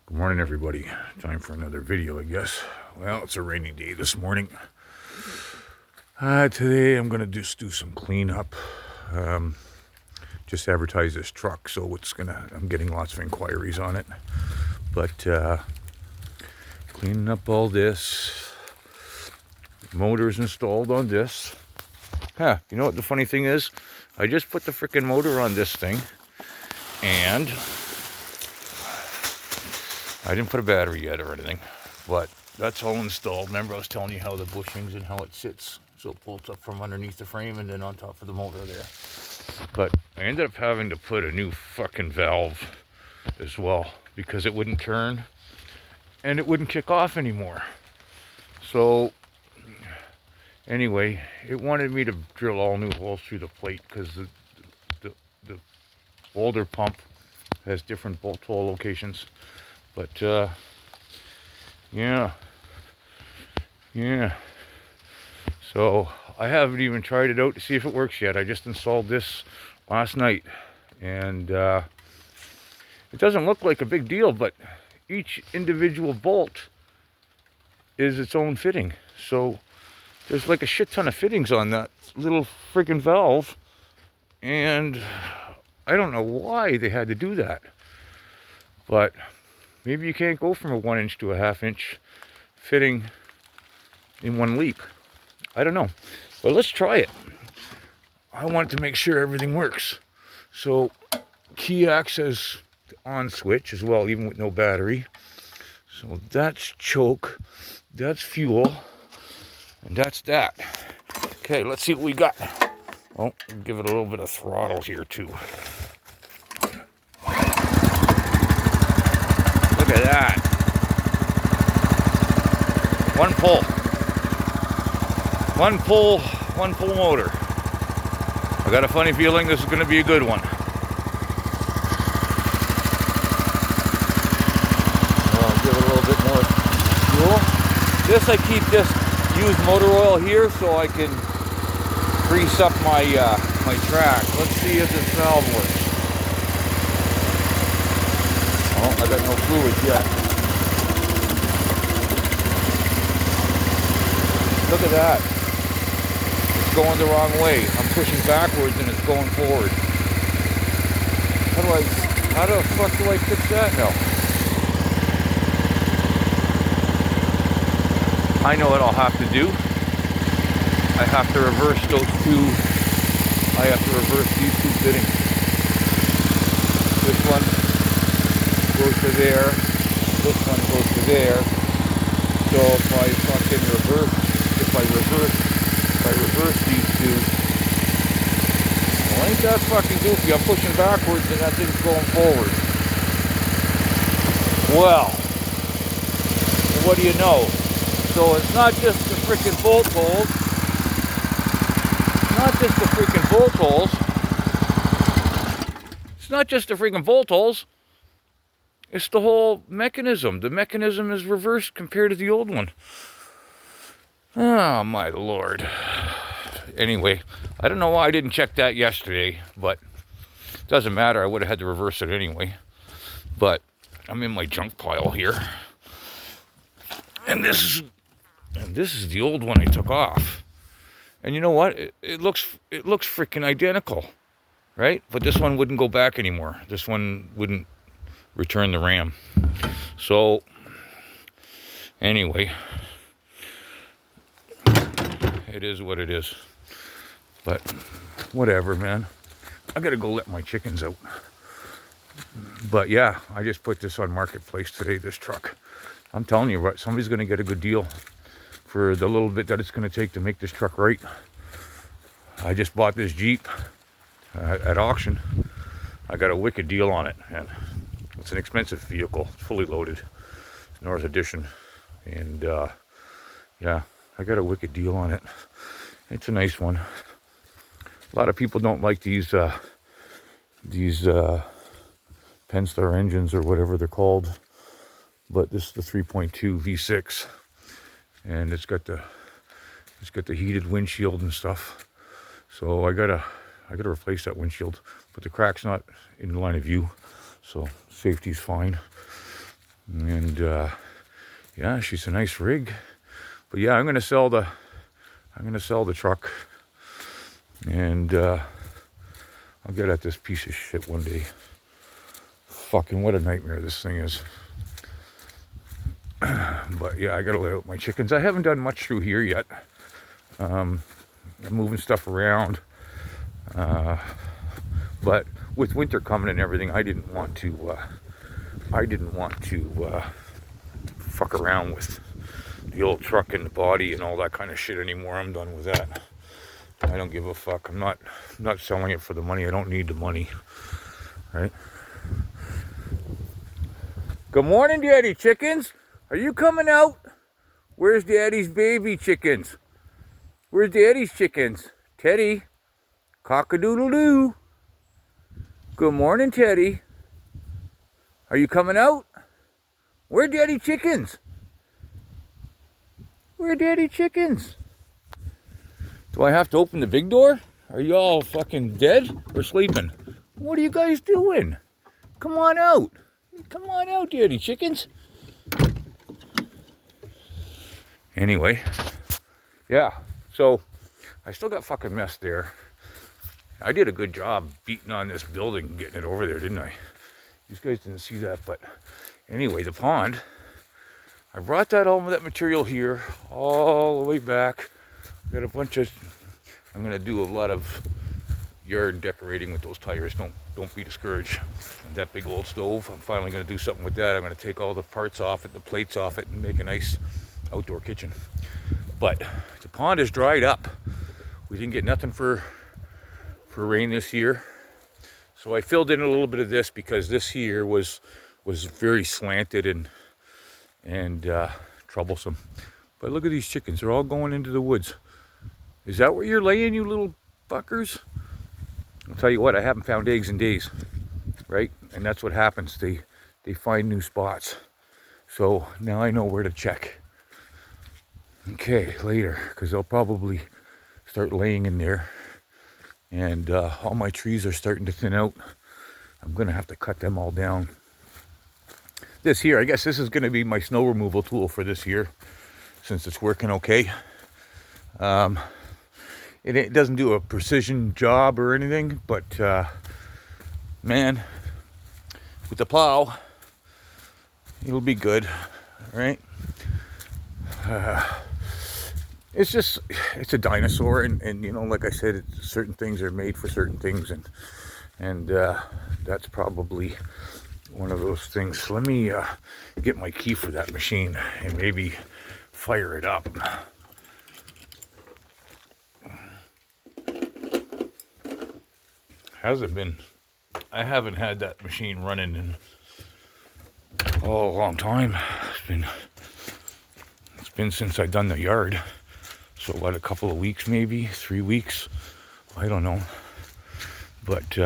Good morning, everybody. Time for another video, I guess. Well, it's a rainy day this morning. Today I'm gonna just do some cleanup. Just advertise this truck, so I'm getting lots of inquiries on it. But cleaning up all this. Motor's installed on this. You know what the funny thing is? I just put the freaking motor on this thing, and I didn't put a battery yet or anything, but that's all installed. Remember I was telling you how the bushings and how it sits, so it bolts up from underneath the frame and then on top of the motor there. But I ended up having to put a new fucking valve as well because it wouldn't turn and it wouldn't kick off anymore. So anyway, it wanted me to drill all new holes through the plate because the older pump has different bolt hole locations. But yeah. So I haven't even tried it out to see if it works yet. I just installed this last night, and it doesn't look like a big deal, but each individual bolt is its own fitting. So there's like a shit ton of fittings on that little friggin' valve, and I don't know why they had to do that. But maybe you can't go from a 1-inch to a 1/2-inch fitting in one leap. I don't know. But let's try it. I want to make sure everything works. So key access on switch as well, even with no battery. So that's choke, that's fuel, and that's that. Okay, let's see what we got. Oh, give it a little bit of throttle here too. Look at that. One pull motor. I got a funny feeling this is going to be a good one. I'll give it a little bit more fuel. I keep this used motor oil here so I can grease up my my track. Let's see if this valve works. Oh, I got no fluid yet. Look at that. It's going the wrong way. I'm pushing backwards and it's going forward. How the fuck do I fix that now? I know what I'll have to do. I have to reverse these two fittings. This one goes to there. This one goes to there. So if I reverse these two, well, ain't that fucking goofy? I'm pushing backwards and that thing's going forward. Well, what do you know? So it's not just the freaking bolt holes. It's not just the freaking bolt holes. It's the whole mechanism. The mechanism is reversed compared to the old one. Oh, my Lord. Anyway, I don't know why I didn't check that yesterday, but it doesn't matter. I would have had to reverse it anyway. But I'm in my junk pile here. And this is the old one I took off. And you know what? It looks freaking identical, right? But this one wouldn't go back anymore. This one wouldn't return the RAM. So anyway, it is what it is. But whatever, man. I gotta go let my chickens out. But yeah, I just put this on Marketplace today, this truck. I'm telling you what, somebody's gonna get a good deal for the little bit that it's gonna take to make this truck right. I just bought this Jeep at auction. I got a wicked deal on it, and it's an expensive vehicle. It's fully loaded, North Edition, and yeah, I got a wicked deal on it. It's a nice one. A lot of people don't like these Penske engines or whatever they're called, but this is the 3.2 V6, and it's got the heated windshield and stuff. So I gotta replace that windshield, but the crack's not in line of view, so safety's fine. And yeah, she's a nice rig. But yeah, I'm gonna sell the truck, and I'll get at this piece of shit one day. Fucking what a nightmare this thing is. But yeah, I gotta let out my chickens. I haven't done much through here yet. I'm moving stuff around. But with winter coming and everything, I didn't want to fuck around with the old truck and the body and all that kind of shit anymore. I'm done with that. I don't give a fuck. I'm not selling it for the money. I don't need the money. Right? Good morning, Daddy chickens. Are you coming out? Where's Daddy's baby chickens? Where's Daddy's chickens? Teddy. Cock-a-doodle-doo. Good morning, Teddy. Are you coming out? Where are Daddy chickens? Where are Daddy chickens? Do I have to open the big door? Are you all fucking dead or sleeping? What are you guys doing? Come on out. Come on out, Daddy chickens. Anyway, yeah, so I still got fucking mess there. I did a good job beating on this building and getting it over there, didn't I? You guys didn't see that, but anyway, the pond, I brought all that material here, all the way back. Got a bunch of, I'm gonna do a lot of yard decorating with those tires. Don't be discouraged. That big old stove, I'm finally gonna do something with that. I'm gonna take all the parts off it, the plates off it, and make a nice outdoor kitchen. But the pond is dried up. We didn't get nothing for rain this year. So I filled in a little bit of this because this here was very slanted and troublesome. But look at these chickens. They're all going into the woods. Is that where you're laying, you little fuckers? I'll tell you what, I haven't found eggs in days, right? And that's what happens. They find new spots. So now I know where to check. Okay, later, because they'll probably start laying in there. And all my trees are starting to thin out. I'm gonna have to cut them all down. This here, I guess this is gonna be my snow removal tool for this year, since it's working okay. It doesn't do a precision job or anything, but man, with the plow, it'll be good, right? It's a dinosaur, and you know, like I said, certain things are made for certain things, and that's probably one of those things. So let me get my key for that machine and maybe fire it up. Hasn't been, I haven't had that machine running in a long time. It's been since I done the yard. So what, a couple of weeks, maybe 3 weeks, I don't know. But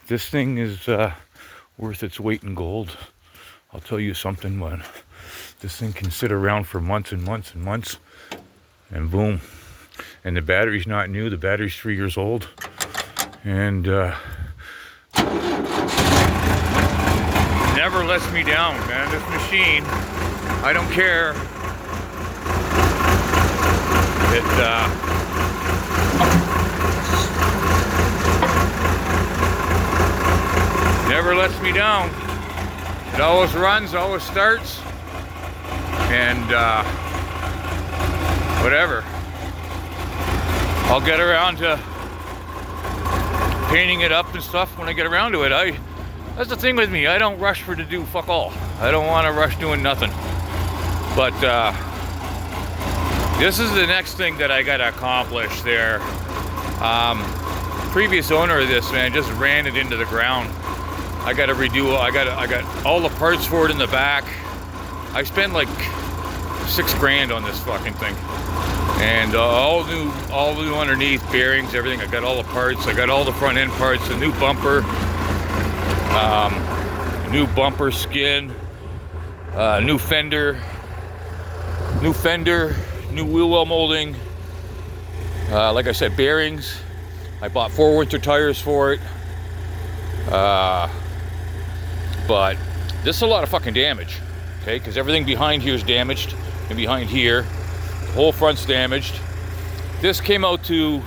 this thing is worth its weight in gold. I'll tell you something, man. This thing can sit around for months and months and months, and boom. And the battery's not new. The battery's 3 years old, and never lets me down, man. This machine, I don't care. It never lets me down. It always runs, always starts, and whatever. I'll get around to painting it up and stuff when I get around to it. That's the thing with me. I don't rush to do fuck all. I don't want to rush doing nothing. But this is the next thing that I gotta accomplish there. Previous owner of this, man, just ran it into the ground. I gotta redo. I got all the parts for it in the back. I spent like $6 grand on this fucking thing, and all new underneath, bearings, everything. I got all the parts. I got all the front end parts. A new bumper, skin, new fender, new wheel well molding. Like I said, bearings. I bought 4 winter tires for it. But This is a lot of fucking damage, okay? Because everything behind here is damaged, and behind here, the whole front's damaged. This came out to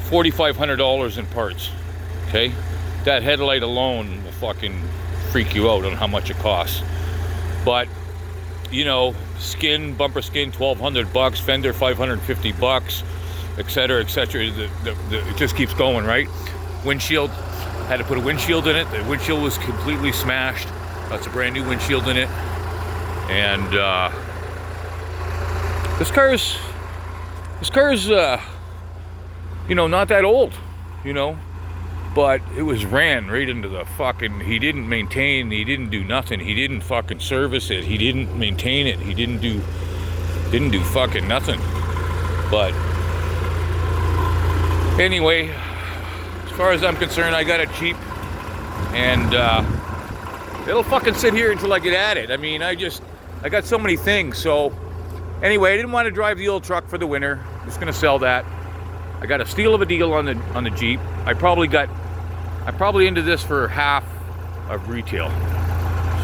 $4,500 in parts, okay? That headlight alone will fucking freak you out on how much it costs. But, you know, skin, bumper skin, $1,200, fender, $550, etc., etc. It just keeps going, right? Windshield, had to put a windshield in it. The windshield was completely smashed. That's a brand new windshield in it. And this car's you know, not that old, you know, but it was ran right into the fucking, he didn't maintain, he didn't do nothing, he didn't fucking service it, he didn't maintain it, he didn't do fucking nothing. But anyway, as far as I'm concerned, I got it cheap, and it'll fucking sit here until I get at it. I mean, I got so many things. So anyway, I didn't want to drive the old truck for the winter. I'm just gonna sell that. I got a steal of a deal on the Jeep. I probably into this for half of retail.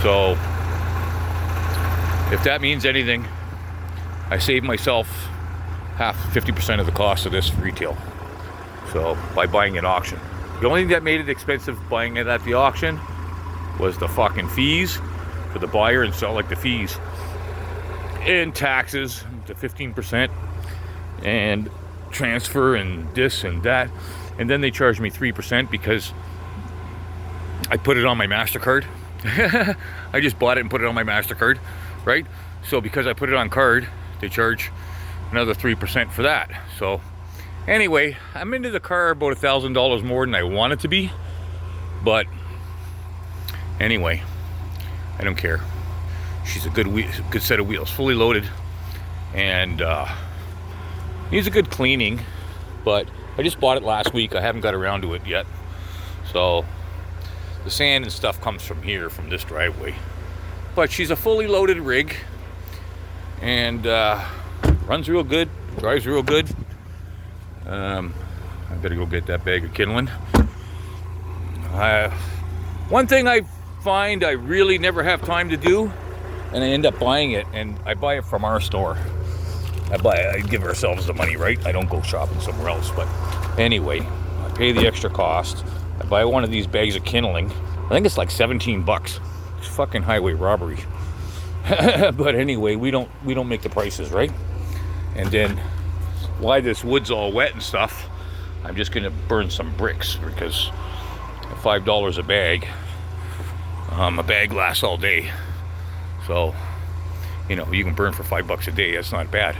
So if that means anything, I saved myself 50% of the cost of this retail. So by buying at auction. The only thing that made it expensive buying it at the auction was the fucking fees for the buyer and sell, like the fees and taxes to 15% and transfer and this and that, and then they charged me 3% because I put it on my MasterCard. I just bought it and put it on my MasterCard, right? So because I put it on card, they charge another 3% for that. So anyway, I'm into the car about $1,000 more than I want it to be, but anyway, I don't care. She's a good set of wheels, fully loaded, and needs a good cleaning, but I just bought it last week. I haven't got around to it yet. So the sand and stuff comes from here, from this driveway. But she's a fully loaded rig, and runs real good, drives real good. I better go get that bag of kindling. One thing I find I really never have time to do, and I end up buying it, and I buy it from our store. I give ourselves the money, right? I don't go shopping somewhere else. But anyway, I pay the extra cost. I buy one of these bags of kindling. I think it's like $17. It's fucking highway robbery. But anyway, we don't make the prices, right? And then why this wood's all wet and stuff, I'm just gonna burn some bricks, because $5 a bag lasts all day. So, you know, you can burn for $5 a day. That's not bad.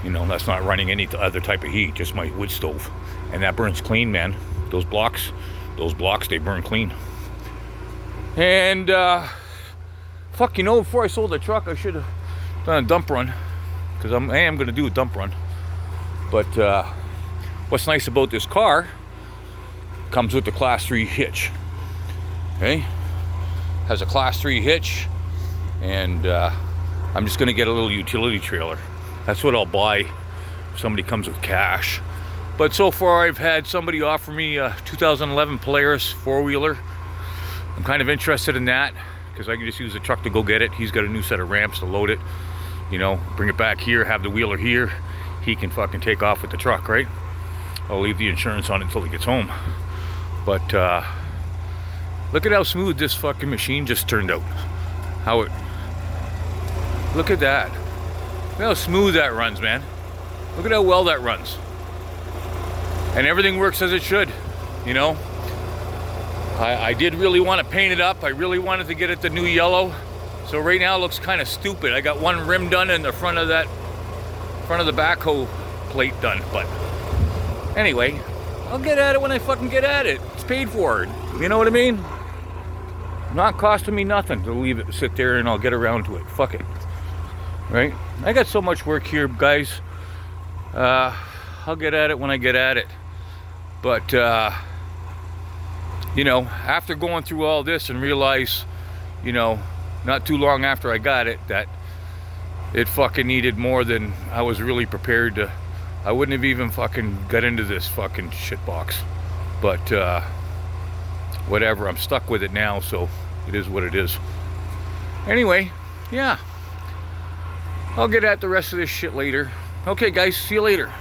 You know, that's not running any other type of heat, just my wood stove. And that burns clean, man. Those blocks, they burn clean. And, fuck, you know, before I sold the truck, I should have done a dump run. Because I am going to do a dump run. But, what's nice about this car, comes with the Class 3 hitch. Okay? Has a Class 3 hitch. And, I'm just going to get a little utility trailer. That's what I'll buy if somebody comes with cash. But so far I've had somebody offer me a 2011 Polaris four-wheeler. I'm kind of interested in that, because I can just use the truck to go get it. He's got a new set of ramps to load it. You know, bring it back here, have the wheeler here. He can fucking take off with the truck, right? I'll leave the insurance on it until he gets home. But look at how smooth this fucking machine just turned out. Look at that. Look how smooth that runs, man. Look at how well that runs. And everything works as it should, you know. I did really want to paint it up. I really wanted to get it the new yellow. So right now it looks kind of stupid. I got one rim done and the front of the backhoe plate done. But anyway, I'll get at it when I fucking get at it. It's paid for. You know what I mean? Not costing me nothing to leave it sit there, and I'll get around to it. Fuck it. Right? I got so much work here, guys. I'll get at it when I get at it. But you know, after going through all this and realize, you know, not too long after I got it, that it fucking needed more than I was really prepared to. I wouldn't have even fucking got into this fucking shit box. But whatever, I'm stuck with it now, so it is what it is. Anyway, yeah. I'll get at the rest of this shit later. Okay, guys, see you later.